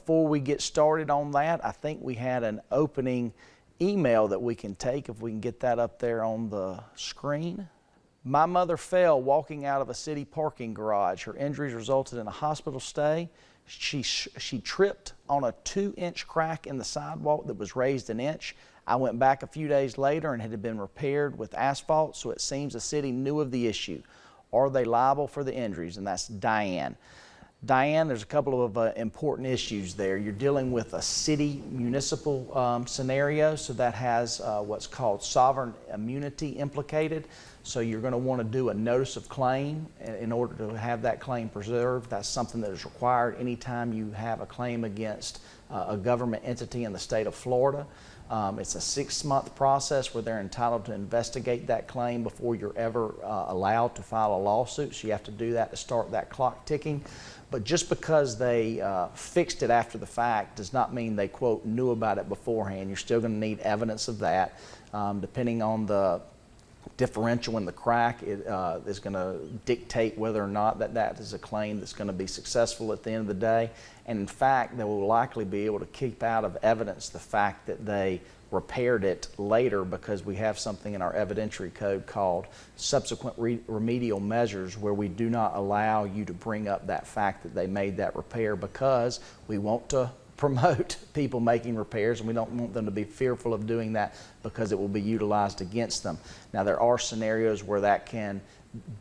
before we get started on that, I think we had an opening email that we can take, if we can get that up there on the screen. My mother fell walking out of a city parking garage. Her injuries resulted in a hospital stay. She tripped on a 2-inch crack in the sidewalk that was raised an inch. I went back a few days later and it had been repaired with asphalt, so it seems the city knew of the issue. Are they liable for the injuries? And that's Diane. Diane, there's a couple of important issues there. You're dealing with a city municipal scenario, so that has what's called sovereign immunity implicated. So you're going to want to do a notice of claim in order to have that claim preserved. That's something that is required anytime you have a claim against a government entity in the state of Florida. It's a 6-month process where they're entitled to investigate that claim before you're ever allowed to file a lawsuit. So you have to do that to start that clock ticking. But just because they fixed it after the fact does not mean they, quote, knew about it beforehand. You're still going to need evidence of that. Depending on the differential in the crack, it is going to dictate whether or not that is a claim that's going to be successful at the end of the day. And in fact, they will likely be able to keep out of evidence the fact that they repaired it later, because we have something in our evidentiary code called subsequent remedial measures, where we do not allow you to bring up that fact that they made that repair, because we want to promote people making repairs and we don't want them to be fearful of doing that because it will be utilized against them. Now, there are scenarios where that can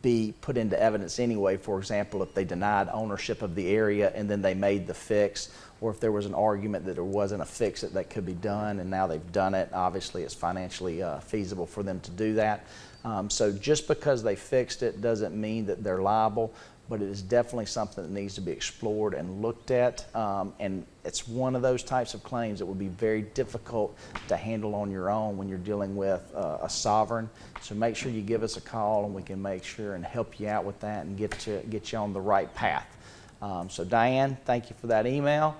be put into evidence anyway. For example, if they denied ownership of the area and then they made the fix, or if there was an argument that there wasn't a fix that could be done and now they've done it, obviously it's financially feasible for them to do that. So just because they fixed it doesn't mean that they're liable, but it is definitely something that needs to be explored and looked at. And it's one of those types of claims that would be very difficult to handle on your own when you're dealing with a sovereign. So make sure you give us a call and we can make sure and help you out with that and get you on the right path. So Diane, thank you for that email.